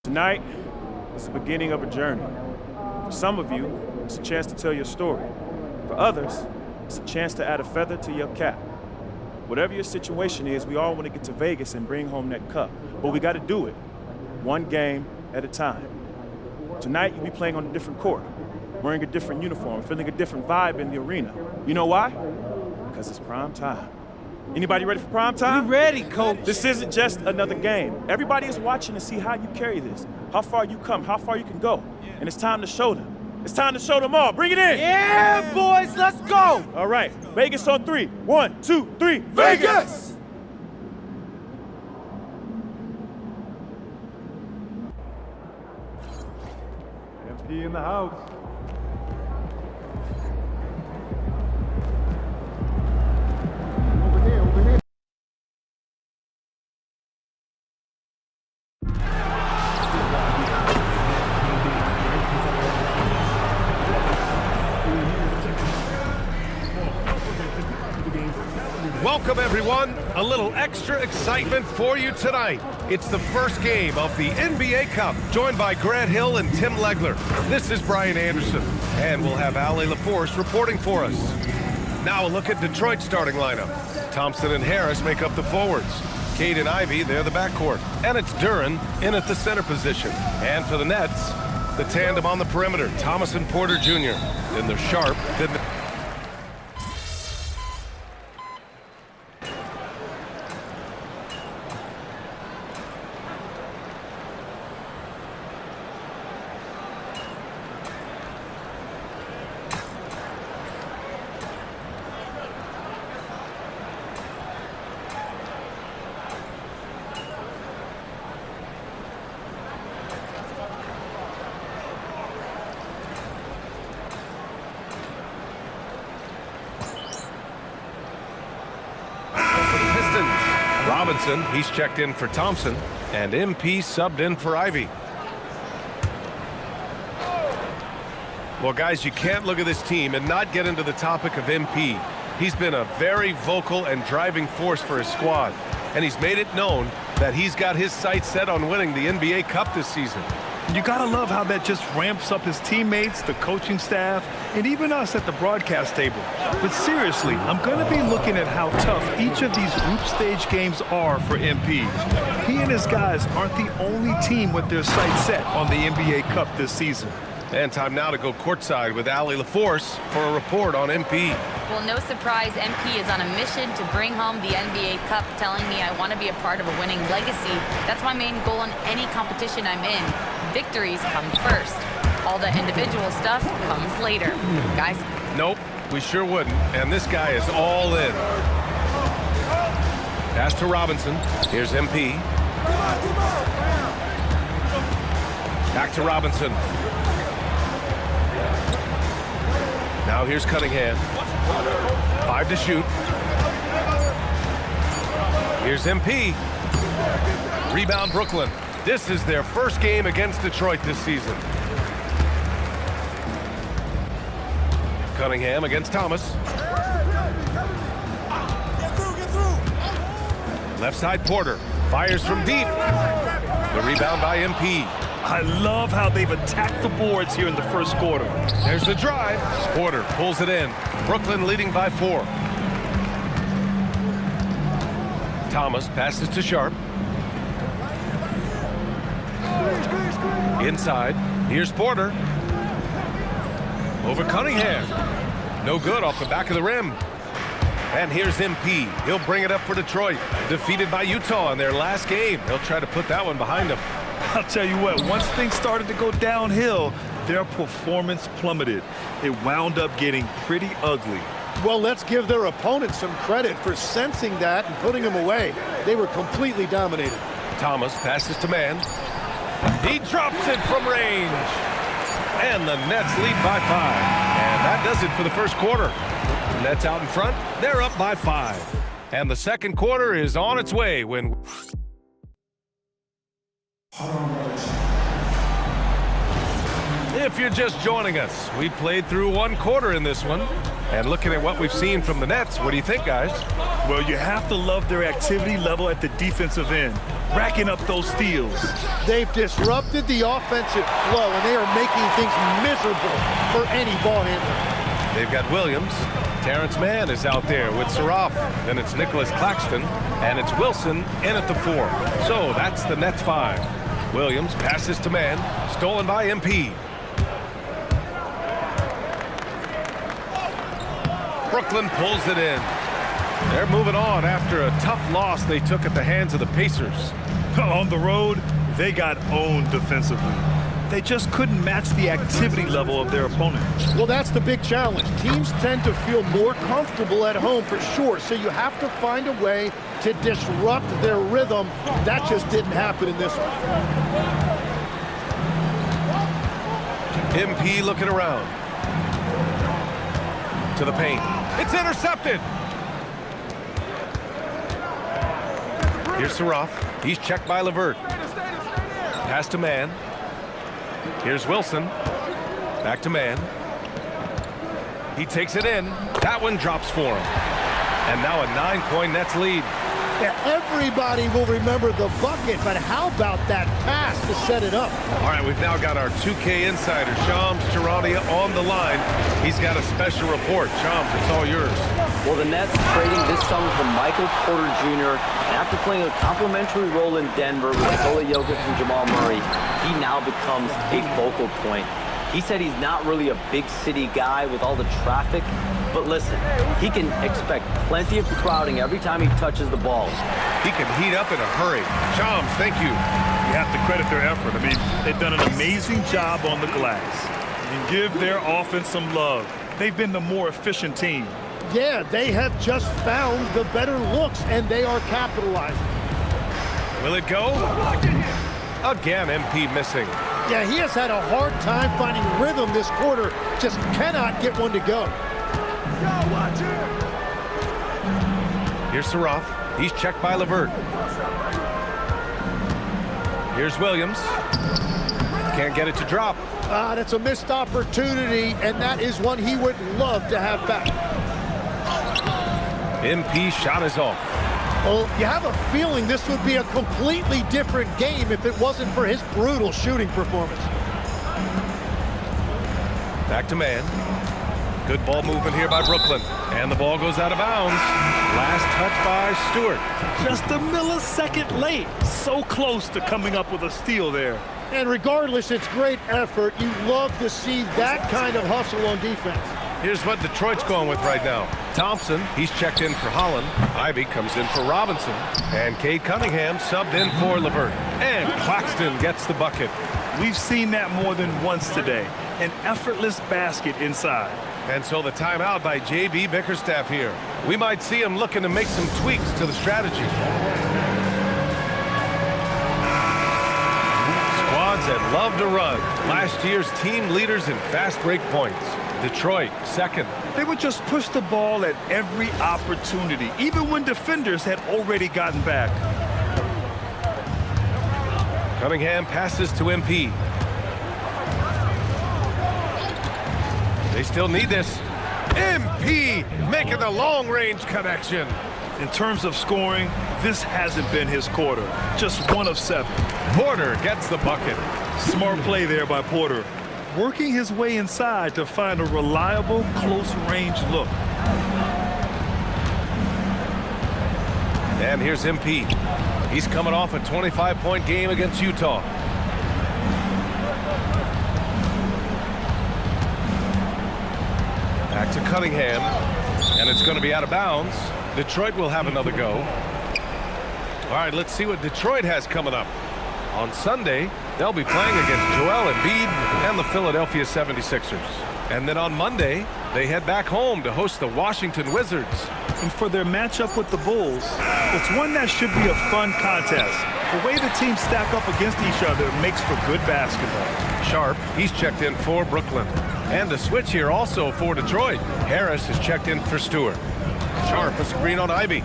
Tonight is the beginning of a journey. For some of you, it's a chance to tell your story. For others, it's a chance to add a feather to your cap. Whatever your situation is, we all want to get to Vegas and bring home that cup. But we got to do it one game at a time. Tonight, you'll be playing on a different court, wearing a different uniform, feeling a different vibe in the arena. You know why? Because it's prime time. Anybody ready for prime time? We're ready, coach. This isn't just another game. Everybody is watching to see how you carry this, how far you come, how far you can go. And it's time to show them. It's time to show them all. Bring it in. Yeah, boys, let's go. All right, Vegas on 3. 1, 2, 3, Vegas! MP in the house. Over here. Welcome, everyone. A little extra excitement for you tonight. It's the first game of the NBA Cup, joined by Grant Hill and Tim Legler. This is Brian Anderson, and we'll have Ali LaForce reporting for us. Now a look at Detroit's starting lineup. Thompson and Harris make up the forwards. Cade and Ivy, they're the backcourt. And it's Duren in at the center position. And for the Nets, the tandem on the perimeter, Thomas and Porter Jr. Then they're Sharp, then the Robinson, he's checked in for Thompson, and MP subbed in for Ivy. Well, guys, you can't look at this team and not get into the topic of MP. He's been a very vocal and driving force for his squad, and he's made it known that he's got his sights set on winning the NBA Cup this season. You gotta love how that just ramps up his teammates, the coaching staff, and even us at the broadcast table. But seriously, I'm gonna be looking at how tough each of these group stage games are for MP. He and his guys aren't the only team with their sights set on the NBA Cup this season. And time now to go courtside with Ali LaForce for a report on MP. Well, no surprise, MP is on a mission to bring home the NBA Cup, telling me I want to be a part of a winning legacy. That's my main goal in any competition I'm in. Victories come first. All the individual stuff comes later. Guys? Nope, we sure wouldn't. And this guy is all in. Pass to Robinson. Here's MP. Back to Robinson. Now here's Cunningham. 5 to shoot. Here's MP. Rebound Brooklyn. This is their first game against Detroit this season. Cunningham against Thomas. Get through. Left side Porter. Fires from deep. The rebound by MP. I love how they've attacked the boards here in the first quarter. There's the drive. Porter pulls it in. Brooklyn leading by 4. Thomas passes to Sharp. Inside. Here's Porter. Over Cunningham. No good off the back of the rim. And here's MP. He'll bring it up for Detroit. Defeated by Utah in their last game. They'll try to put that one behind them. I'll tell you what, once things started to go downhill, their performance plummeted. It wound up getting pretty ugly. Well, let's give their opponents some credit for sensing that and putting them away. They were completely dominated. Thomas passes to Mann. He drops it from range. And the Nets lead by 5. And that does it for the first quarter. The Nets out in front. They're up by 5. And the second quarter is on its way when... If you're just joining us, we played through one quarter in this one. And looking at what we've seen from the Nets, what do you think, guys? Well, you have to love their activity level at the defensive end, racking up those steals. They've disrupted the offensive flow, and they are making things miserable for any ball handler. They've got Williams. Terrence Mann is out there with Saraf. Then it's Nicholas Claxton, and it's Wilson in at the 4. So that's the Nets 5. Williams passes to Mann, stolen by MP. Brooklyn pulls it in. They're moving on after a tough loss they took at the hands of the Pacers. On the road, they got owned defensively. They just couldn't match the activity level of their opponent. Well, that's the big challenge. Teams tend to feel more comfortable at home for sure, so you have to find a way to disrupt their rhythm. That just didn't happen in this one. MP looking around. To the paint. It's intercepted. Here's Saraf. He's checked by LeVert. Pass to Mann. Here's Wilson. Back to Mann. He takes it in. That one drops for him. And now a 9-point Nets lead. Yeah, everybody will remember the bucket, but how about that pass to set it up? All right, we've now got our 2K insider, Shams Charania, on the line. He's got a special report. Shams, it's all yours. Well, the Nets trading this summer for Michael Porter Jr. And after playing a complimentary role in Denver with Nikola Jokic and Jamal Murray, he now becomes a focal point. He said he's not really a big city guy with all the traffic, but listen, he can expect plenty of crowding every time he touches the ball. He can heat up in a hurry. Shams, thank you. You have to credit their effort. I mean, they've done an amazing job on the glass. You can give their offense some love. They've been the more efficient team. Yeah, they have just found the better looks, and they are capitalizing. Will it go? Again, MP missing. Yeah, he has had a hard time finding rhythm this quarter. Just cannot get one to go. Here's Saraf. He's checked by LeVert. Here's Williams. Can't get it to drop. That's a missed opportunity, and that is one he would love to have back. MP shot is off. Well, you have a feeling this would be a completely different game if it wasn't for his brutal shooting performance. Back to Mann. Good ball movement here by Brooklyn. And the ball goes out of bounds. Last touch by Stewart. Just a millisecond late. So close to coming up with a steal there. And regardless, it's great effort. You love to see that kind of hustle on defense. Here's what Detroit's going with right now. Thompson, he's checked in for Holland. Ivy comes in for Robinson. And Cade Cunningham subbed in for LeVert. And Claxton gets the bucket. We've seen that more than once today. An effortless basket inside. And so the timeout by J.B. Bickerstaff here. We might see him looking to make some tweaks to the strategy. Squads that love to run. Last year's team leaders in fast break points. Detroit, second. They would just push the ball at every opportunity, even when defenders had already gotten back. Cunningham passes to MP. They still need this. MP making the long-range connection. In terms of scoring, this hasn't been his quarter. Just 1 of 7. Porter gets the bucket. Smart play there by Porter. Working his way inside to find a reliable, close-range look. And here's MP. He's coming off a 25-point game against Utah. Back to Cunningham. And it's going to be out of bounds. Detroit will have another go. All right, let's see what Detroit has coming up. On Sunday, they'll be playing against Joel Embiid and the Philadelphia 76ers. And then on Monday, they head back home to host the Washington Wizards. And for their matchup with the Bulls, it's one that should be a fun contest. The way the teams stack up against each other makes for good basketball. Sharp, he's checked in for Brooklyn. And the switch here also for Detroit. Harris is checked in for Stewart. Sharp, a screen on Ivy.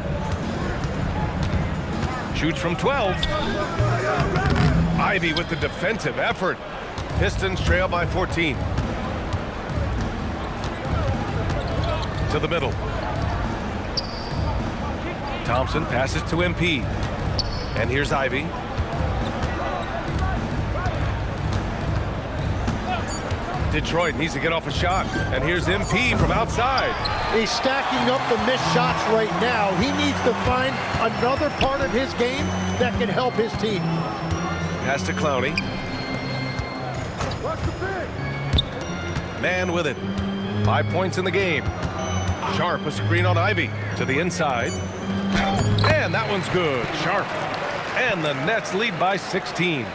Shoots from 12. Ivy with the defensive effort. Pistons trail by 14. To the middle. Thompson passes to MP. And here's Ivy. Detroit needs to get off a shot. And here's MP from outside. He's stacking up the missed shots right now. He needs to find another part of his game that can help his team. Pass to Clowney. Man with it. 5 points in the game. Sharp, a screen on Ivy. To the inside. And that one's good. Sharp. And the Nets lead by 16.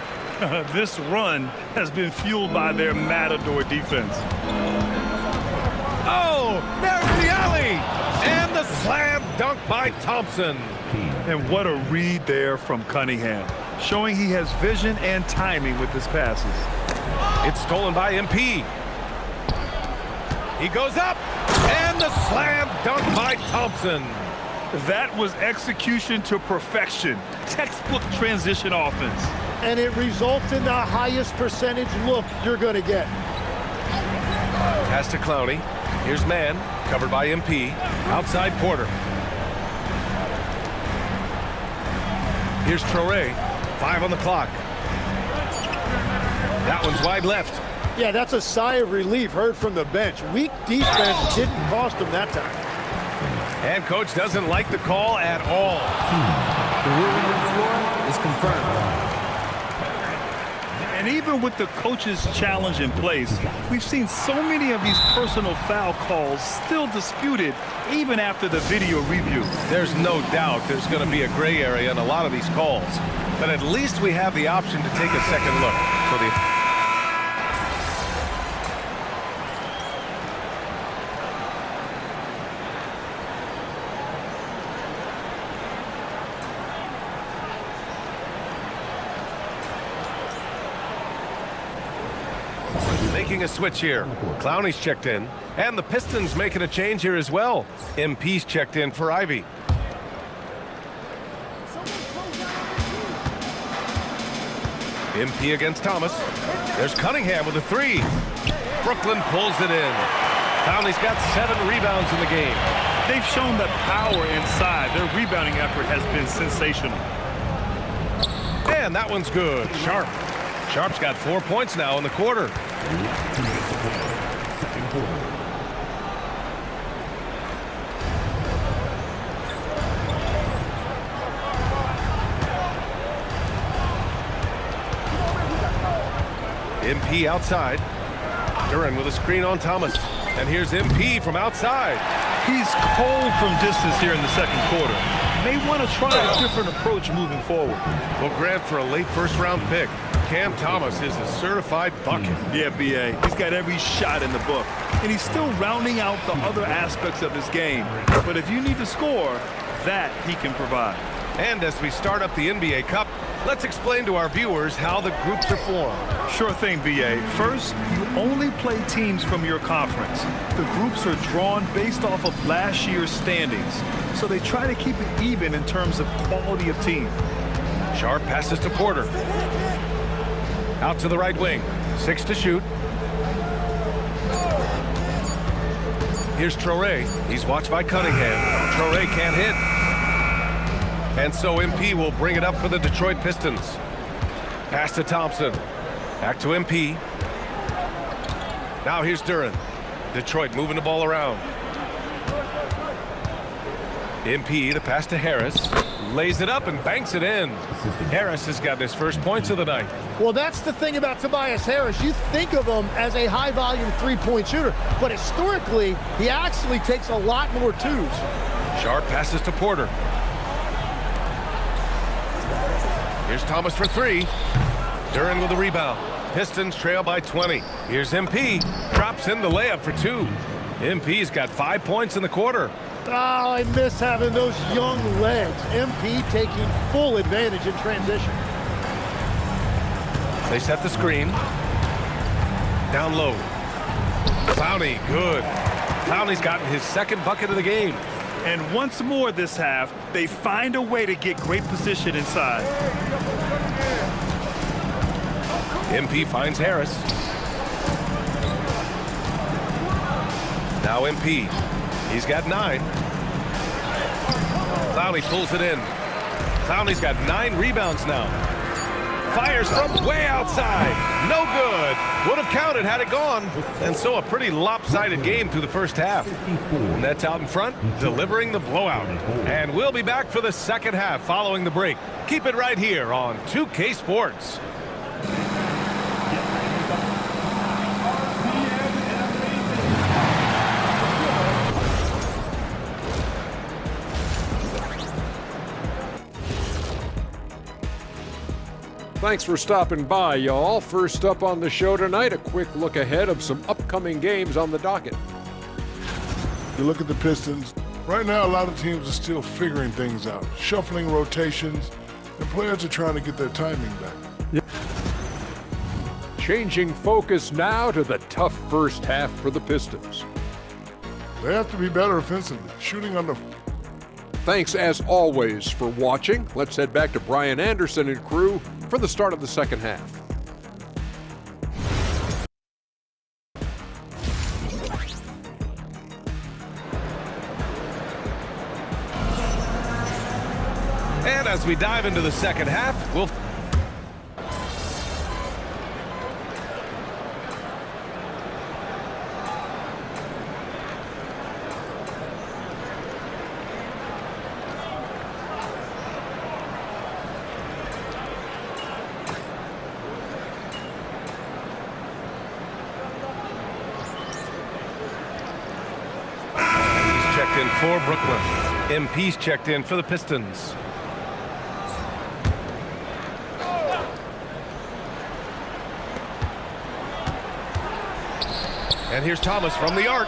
This run has been fueled by their Matador defense. Oh, there's the alley. And the slam dunk by Thompson. And what a read there from Cunningham, showing he has vision and timing with his passes. It's stolen by MP. He goes up. And the slam dunk by Thompson. That was execution to perfection. Textbook transition offense. And it results in the highest percentage look you're going to get. Pass to Clowney. Here's Man, covered by MP. Outside Porter. Here's Traore. 5 on the clock. That one's wide left. Yeah, that's a sigh of relief heard from the bench. Weak defense didn't cost him that time. And coach doesn't like the call at all. The ruling on the floor is confirmed. And even with the coach's challenge in place, we've seen so many of these personal foul calls still disputed even after the video review. There's no doubt there's going to be a gray area in a lot of these calls. But at least we have the option to take a second look. So the making a switch here. Clowney's checked in. And the Pistons making a change here as well. MP's checked in for Ivy. MP against Thomas. There's Cunningham with a 3. Brooklyn pulls it in. Clowney's got 7 rebounds in the game. They've shown that power inside. Their rebounding effort has been sensational. And that one's good. Sharp. Sharp's got 4 points now in the quarter. MP outside. Duran with a screen on Thomas. And here's MP from outside. He's cold from distance here in the second quarter. May want to try a different approach moving forward. Well, Grant, for a late first-round pick, Cam Thomas is a certified bucket. Yeah, B.A. He's got every shot in the book. And he's still rounding out the other aspects of his game. But if you need to score, that he can provide. And as we start up the NBA Cup, let's explain to our viewers how the groups are formed. Sure thing, B.A. First, you only play teams from your conference. The groups are drawn based off of last year's standings. So they try to keep it even in terms of quality of team. Sharp passes to Porter. Out to the right wing. 6 to shoot. Here's Traore. He's watched by Cunningham. Traore can't hit. And so MP will bring it up for the Detroit Pistons. Pass to Thompson. Back to MP. Now here's Duran. Detroit moving the ball around. MP, the pass to Harris. Lays it up and banks it in. Harris has got his first points of the night. Well, that's the thing about Tobias Harris. You think of him as a high-volume three-point shooter, but historically, he actually takes a lot more twos. Sharp passes to Porter. Here's Thomas for 3. Duran with a rebound. Pistons trail by 20. Here's MP. Drops in the layup for 2. MP's got 5 points in the quarter. Oh, I miss having those young legs. MP taking full advantage in transition. They set the screen. Down low. Clowney, good. Clowney's gotten his second bucket of the game. And once more this half, they find a way to get great position inside. MP finds Harris. Now MP. He's got 9. Clowney pulls it in. Clowney's got 9 rebounds now. Fires from way outside. No good. Would have counted had it gone. And so a pretty lopsided game through the first half. Nets out in front, delivering the blowout. And we'll be back for the second half following the break. Keep it right here on 2K Sports. Thanks for stopping by, y'all. First up on the show tonight, a quick look ahead of some upcoming games on the docket. You look at the Pistons. Right now, a lot of teams are still figuring things out, shuffling rotations, and players are trying to get their timing back. Changing focus now to the tough first half for the Pistons. They have to be better offensively, shooting under. Thanks, as always, for watching. Let's head back to Brian Anderson and crew for the start of the second half. And as we dive into the second half, we'll... in for Brooklyn. MP's checked in for the Pistons. And here's Thomas from the arc.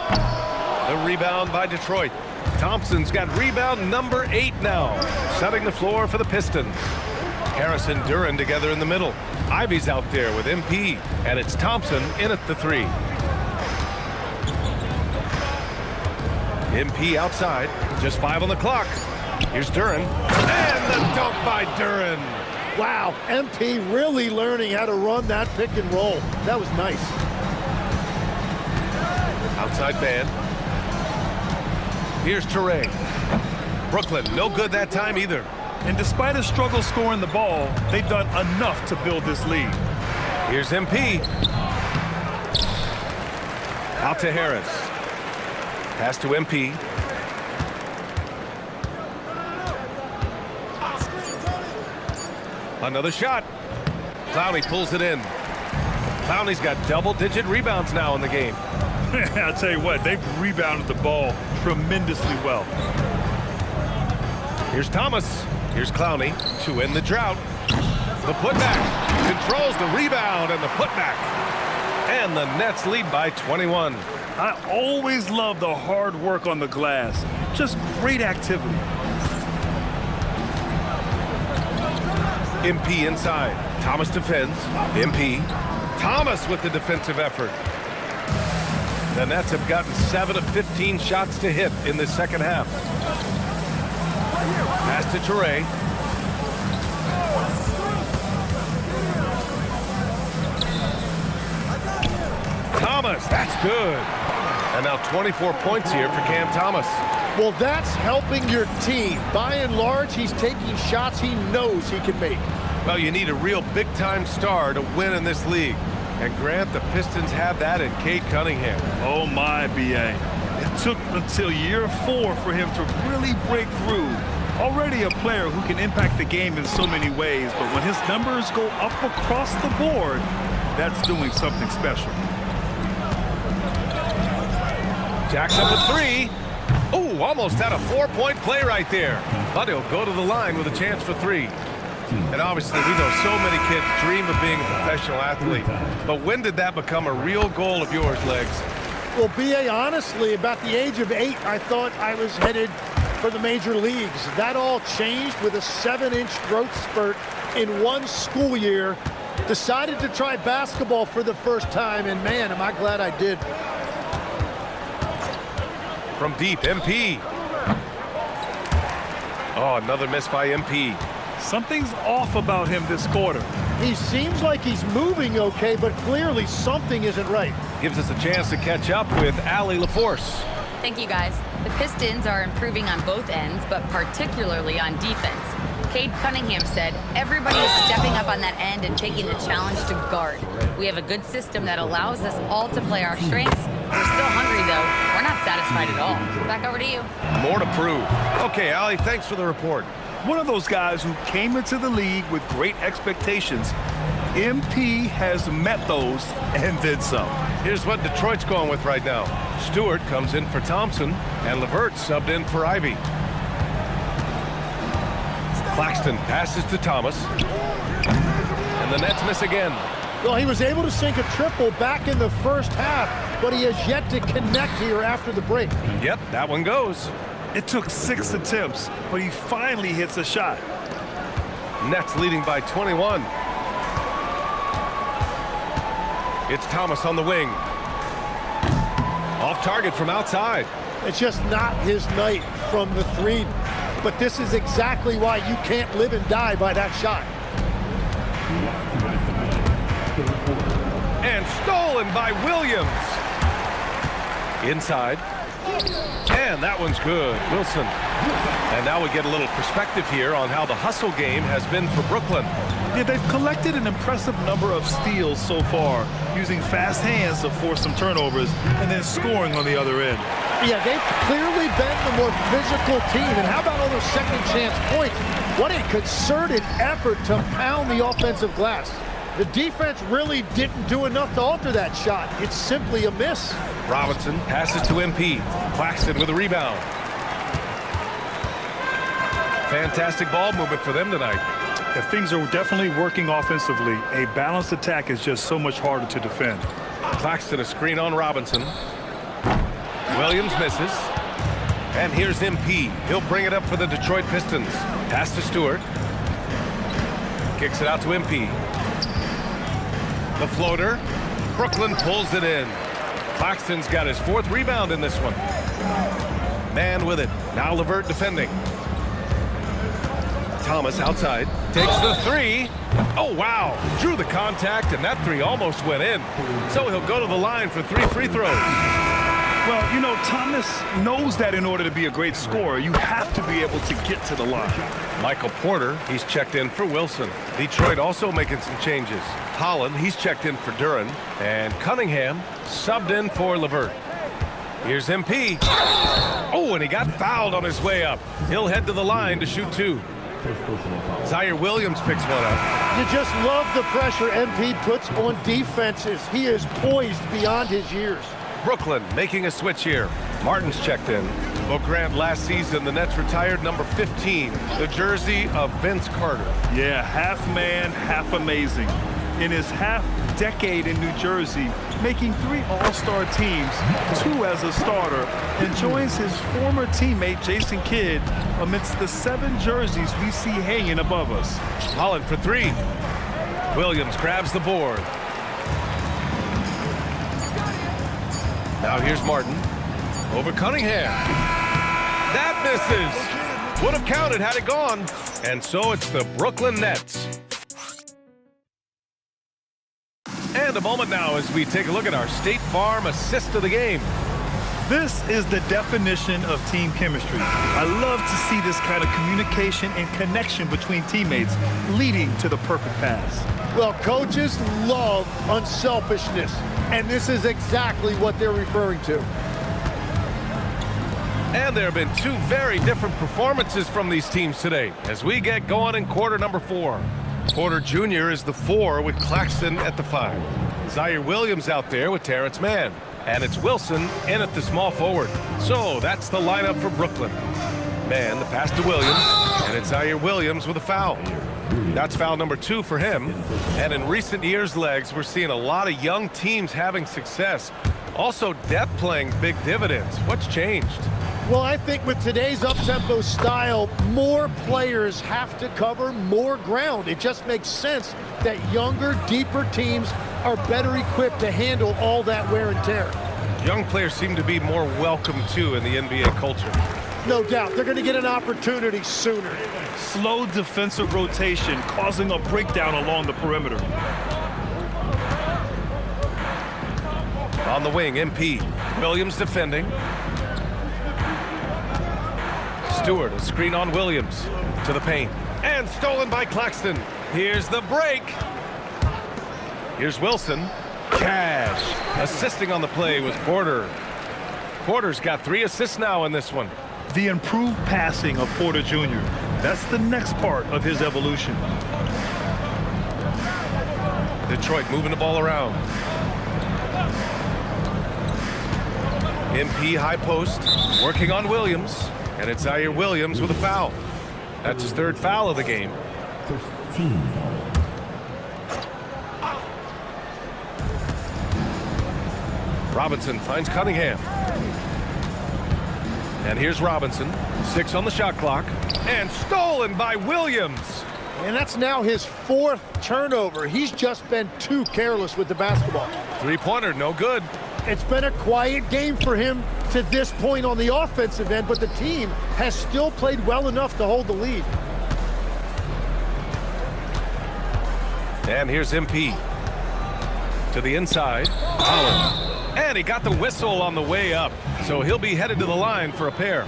The rebound by Detroit. Thompson's got rebound number 8 now, setting the floor for the Pistons. Harris and Duren together in the middle. Ivy's out there with MP, and it's Thompson in at the 3. MP outside, just 5 on the clock. Here's Duren, and the dunk by Duren. Wow, MP really learning how to run that pick and roll. That was nice. Outside man. Here's Toure. Brooklyn, no good that time either. And despite a struggle scoring the ball, they've done enough to build this lead. Here's MP. Out to Harris. Pass to MP. Another shot. Clowney pulls it in. Clowney's got double-digit rebounds now in the game. I'll tell you what, they've rebounded the ball tremendously well. Here's Thomas. Here's Clowney to end the drought. The putback controls the rebound and the putback. And the Nets lead by 21. I always love the hard work on the glass. Just great activity. MP inside. Thomas defends. MP. Thomas with the defensive effort. The Nets have gotten 7 of 15 shots to hit in the second half. Pass to Toure. Thomas, that's good. And now 24 points here for Cam Thomas. Well, that's helping your team. By and large, he's taking shots he knows he can make. Well, you need a real big-time star to win in this league. And Grant, the Pistons have that in Cade Cunningham. Oh my, B.A. It took until year 4 for him to really break through. Already a player who can impact the game in so many ways, but when his numbers go up across the board, that's doing something special. Jacks up a 3. Oh, almost had a 4-point play right there. But he'll go to the line with a chance for 3. And obviously, we know so many kids dream of being a professional athlete. But when did that become a real goal of yours, Legs? Well, B.A., honestly, about the age of 8, I thought I was headed for the major leagues. That all changed with a 7-inch growth spurt in one school year. Decided to try basketball for the first time, and man, am I glad I did. From deep, MP. Oh, another miss by MP. Something's off about him this quarter. He seems like he's moving okay, but clearly something isn't right. Gives us a chance to catch up with Allie LaForce. Thank you, guys. The Pistons are improving on both ends, but particularly on defense. Cade Cunningham said, everybody is stepping up on that end and taking the challenge to guard. We have a good system that allows us all to play our strengths. We're still hungry, though. We're not satisfied at all. Back over to you. More to prove. Okay, Allie, thanks for the report. One of those guys who came into the league with great expectations. MP has met those and then some. Here's what Detroit's going with right now. Stewart comes in for Thompson, and LeVert subbed in for Ivy. Claxton passes to Thomas, and the Nets miss again. Well, he was able to sink a triple back in the first half, but he has yet to connect here after the break. Yep, that one goes. It took 6 attempts, but he finally hits a shot. Nets leading by 21. It's Thomas on the wing. Off target from outside. It's just not his night from the three. But this is exactly why you can't live and die by that shot. And stolen by Williams. Inside. And that one's good. Wilson. And now we get a little perspective here on how the hustle game has been for Brooklyn. Yeah, they've collected an impressive number of steals so far, using fast hands to force some turnovers and then scoring on the other end. Yeah, they've clearly been the more physical team. And how about all those second chance points? What a concerted effort to pound the offensive glass. The defense really didn't do enough to alter that shot. It's simply a miss. Robinson passes to MP. Claxton with a rebound. Fantastic ball movement for them tonight. If things are definitely working offensively, a balanced attack is just so much harder to defend. Claxton a screen on Robinson. Williams misses. And here's MP. He'll bring it up for the Detroit Pistons. Pass to Stewart. Kicks it out to MP. The floater. Brooklyn pulls it in. Claxton's got his 4th rebound in this one. Man with it. Now LeVert defending. Thomas outside. Takes the 3. Oh, wow. Drew the contact, and that 3 almost went in. So he'll go to the line for 3 free throws. Well, you know, Thomas knows that in order to be a great scorer, you have to be able to get to the line. Michael Porter, he's checked in for Wilson. Detroit also making some changes. Holland, he's checked in for Duran. And Cunningham subbed in for LeVert. Here's MP. Oh, and he got fouled on his way up. He'll head to the line to shoot 2. Zaire Williams picks one up. You just love the pressure MP puts on defenses. He is poised beyond his years. Brooklyn making a switch here. Martin's checked in. Oak Grant last season, the Nets retired number 15, the jersey of Vince Carter. Yeah, half man, half amazing. In his half-decade in New Jersey, making 3 All-Star teams, 2 as a starter, and joins his former teammate Jason Kidd amidst the 7 jerseys we see hanging above us. Holland for 3. Williams grabs the board. Now here's Martin. Over Cunningham. That misses. Would have counted had it gone. And so it's the Brooklyn Nets. And a moment now as we take a look at our State Farm assist of the game. This is the definition of team chemistry. I love to see this kind of communication and connection between teammates leading to the perfect pass. Well, coaches love unselfishness, and this is exactly what they're referring to. And there have been 2 very different performances from these teams today as we get going in quarter number 4. Porter Jr. is the 4 with Claxton at the 5. Zaire Williams out there with Terrence Mann. And it's Wilson in at the small forward. So that's the lineup for Brooklyn. Mann, the pass to Williams. And it's Zaire Williams with a foul. That's foul number 2 for him. And in recent years, Legs, we're seeing a lot of young teams having success. Also, depth playing big dividends. What's changed? Well, I think with today's up-tempo style, more players have to cover more ground. It just makes sense that younger, deeper teams are better equipped to handle all that wear and tear. Young players seem to be more welcome, too, in the NBA culture. No doubt. They're going to get an opportunity sooner. Slow defensive rotation causing a breakdown along the perimeter. On the wing, MP. Williams defending. Stewart, a screen on Williams. To the paint. And stolen by Claxton. Here's the break. Here's Wilson. Cash. Assisting on the play was Porter. Porter's got 3 assists now in this one. The improved passing of Porter Jr. That's the next part of his evolution. Detroit moving the ball around. MP high post, working on Williams. And it's Zaire Williams with a foul. That's his 3rd foul of the game. Robinson finds Cunningham. And here's Robinson. 6 on the shot clock. And stolen by Williams. And that's now his 4th turnover. He's just been too careless with the basketball. 3-pointer, no good. It's been a quiet game for him to this point on the offensive end, but the team has still played well enough to hold the lead. And here's MP. To the inside. Howard. And he got the whistle on the way up. So he'll be headed to the line for a pair.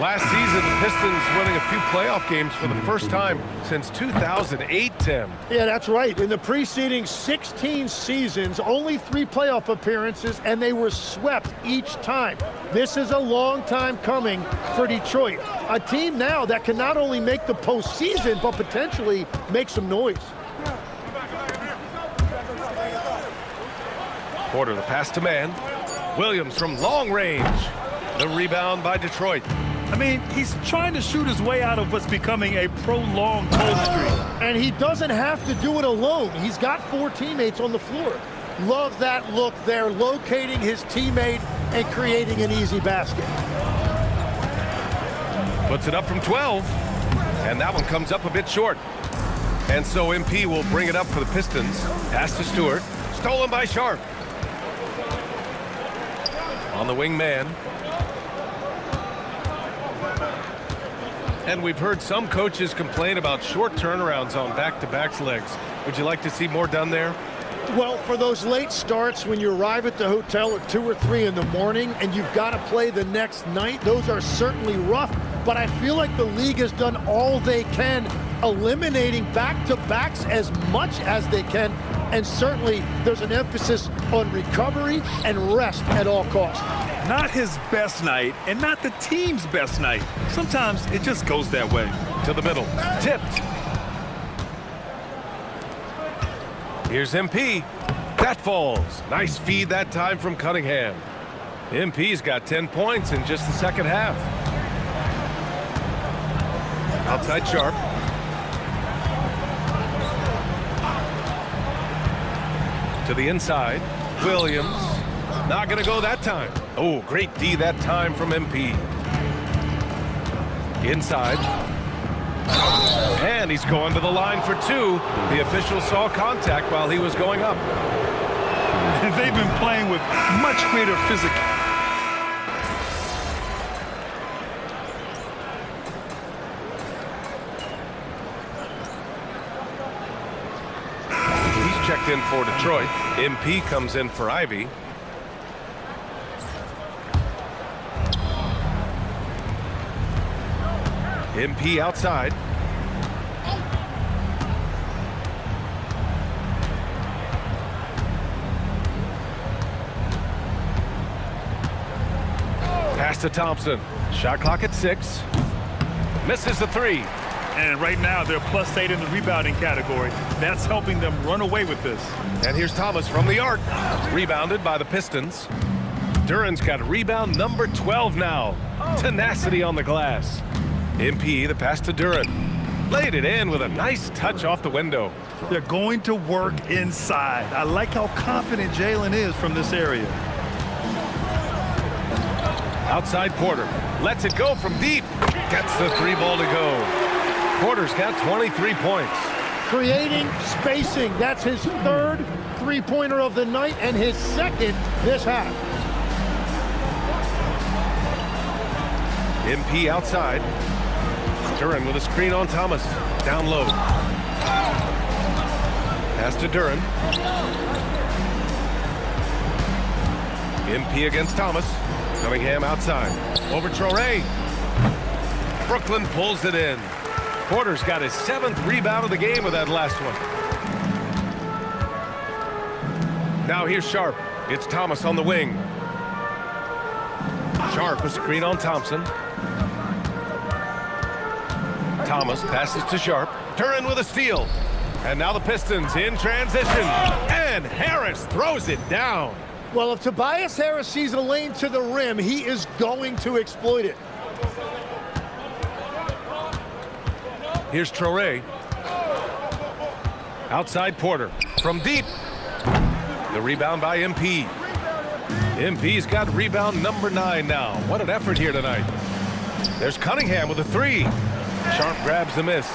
Last season, the Pistons winning a few playoff games for the first time since 2008, Tim. Yeah, that's right. In the preceding 16 seasons, only 3 playoff appearances, and they were swept each time. This is a long time coming for Detroit. A team now that can not only make the postseason, but potentially make some noise. Porter, the pass to man. Williams from long range. The rebound by Detroit. I mean, he's trying to shoot his way out of what's becoming a prolonged cold streak. And he doesn't have to do it alone. He's got 4 teammates on the floor. Love that look there, locating his teammate and creating an easy basket. Puts it up from 12. And that one comes up a bit short. And so MP will bring it up for the Pistons. Pass to Stewart. Stolen by Sharp. On the wing man. And we've heard some coaches complain about short turnarounds on back-to-back legs. Would you like to see more done there? Well, for those late starts when you arrive at the hotel at 2 or 3 in the morning and you've got to play the next night, those are certainly rough. But I feel like the league has done all they can, eliminating back-to-backs as much as they can. And certainly there's an emphasis on recovery and rest at all costs. Not his best night and not the team's best night. Sometimes it just goes that way. To the middle. Tipped. Here's MP. That falls. Nice feed that time from Cunningham. MP's got 10 points in just the second half. Outside Sharp. To the inside. Williams. Not going to go that time. Oh, great D that time from MP. Inside. And he's going to the line for 2. The official saw contact while he was going up. They've been playing with much greater physics. He's checked in for Detroit. MP comes in for Ivy. MP outside. Pass to Thompson. Shot clock at 6. Misses the 3. And right now they're +8 in the rebounding category. That's helping them run away with this. And here's Thomas from the arc. Rebounded by the Pistons. Duran's got rebound number 12 now. Tenacity on the glass. MP, the pass to Duran. Laid it in with a nice touch off the window. They're going to work inside. I like how confident Jalen is from this area. Outside Porter. Lets it go from deep. Gets the 3 ball to go. Porter's got 23 points. Creating spacing. That's his 3rd 3-pointer of the night and his 2nd this half. MP outside. Duran with a screen on Thomas. Down low. Pass to Duran. MP against Thomas. Cunningham outside. Over Traore. Brooklyn pulls it in. Porter's got his 7th rebound of the game with that last one. Now here's Sharp. It's Thomas on the wing. Sharp, a screen on Thompson. Thomas passes to Sharp. Duran with a steal. And now the Pistons in transition. And Harris throws it down. Well, if Tobias Harris sees a lane to the rim, he is going to exploit it. Here's Traore. Outside Porter. From deep. The rebound by MP. MP's got rebound number 9 now. What an effort here tonight. There's Cunningham with a 3. Sharp grabs the miss.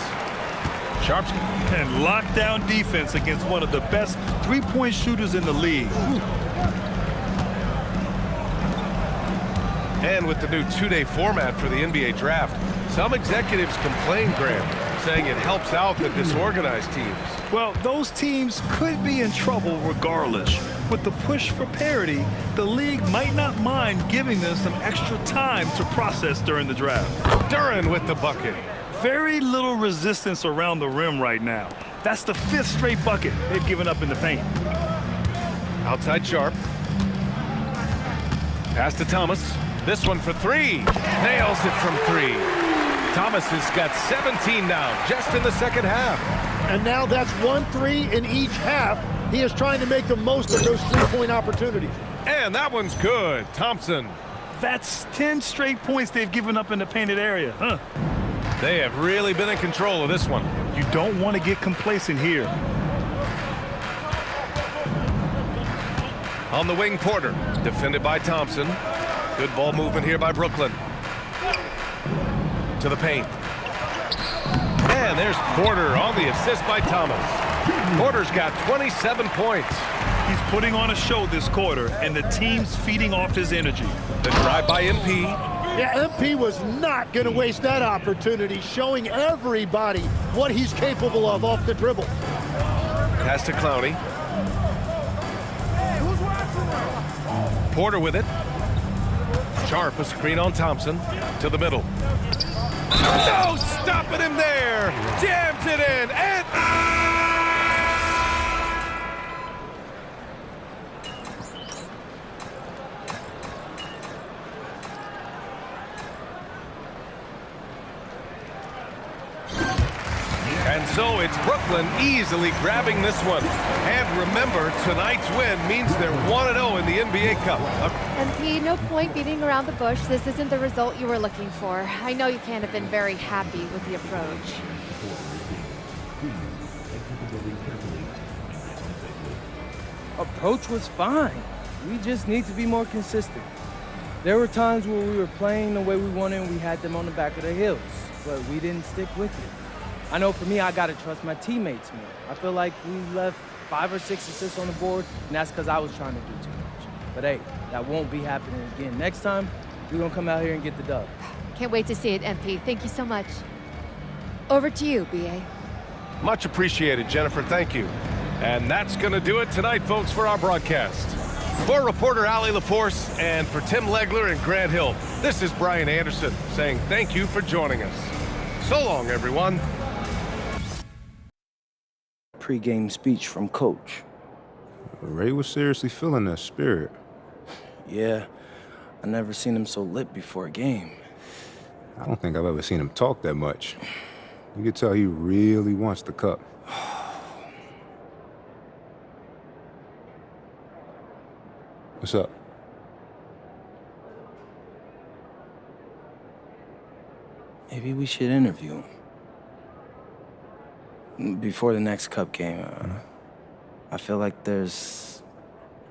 Sharp's And lockdown defense against one of the best three-point shooters in the league. And with the new 2-day format for the NBA draft, some executives complain, Graham, saying it helps out the disorganized teams. Well, those teams could be in trouble regardless. With the push for parity, the league might not mind giving them some extra time to process during the draft. Duran with the bucket. Very little resistance around the rim right now. That's the 5th straight bucket they've given up in the paint. Outside Sharp. Pass to Thomas. This one for 3. Nails it from 3. Thomas has got 17 now, just in the second half. And now that's 1 3 in each half. He is trying to make the most of those 3-point opportunities. And that one's good. Thompson. That's 10 straight points they've given up in the painted area, huh? They have really been in control of this one. You don't want to get complacent here. On the wing, Porter. Defended by Thompson. Good ball movement here by Brooklyn. To the paint. And there's Porter on the assist by Thomas. Porter's got 27 points. He's putting on a show this quarter, and the team's feeding off his energy. The drive by MP. Yeah, MP was not going to waste that opportunity, showing everybody what he's capable of off the dribble. Pass to Clowney. Porter with it. Sharp, a screen on Thompson. To the middle. No stopping him there. Jams it in. And... And so it's Brooklyn easily grabbing this one. And remember, tonight's win means they're 1-0 in the NBA Cup. MP, no point beating around the bush. This isn't the result you were looking for. I know you can't have been very happy with the approach. Approach was fine. We just need to be more consistent. There were times where we were playing the way we wanted and we had them on the back of their heels, but we didn't stick with it. I know for me, I got to trust my teammates more. I feel like we left 5 or 6 assists on the board, and that's because I was trying to do too much. But hey, that won't be happening again. Next time, we're going to come out here and get the dub. Can't wait to see it, MP. Thank you so much. Over to you, BA. Much appreciated, Jennifer. Thank you. And that's going to do it tonight, folks, for our broadcast. For reporter Allie LaForce and for Tim Legler and Grant Hill, this is Brian Anderson saying thank you for joining us. So long, everyone. Pre-game speech from Coach. Ray was seriously feeling that spirit. Yeah, I never seen him so lit before a game. I don't think I've ever seen him talk that much. You could tell he really wants the cup. What's up? Maybe we should interview him. Before the next cup game, I feel like there's,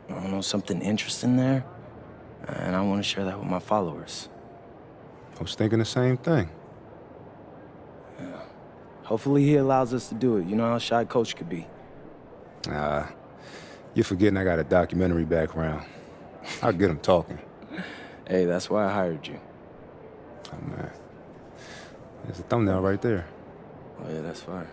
I don't know, something interesting there. And I want to share that with my followers. I was thinking the same thing. Yeah. Hopefully he allows us to do it. You know how shy Coach could be. You're forgetting I got a documentary background. I'll get him talking. Hey, that's why I hired you. Oh, man. There's a thumbnail right there. Oh, yeah, that's fire.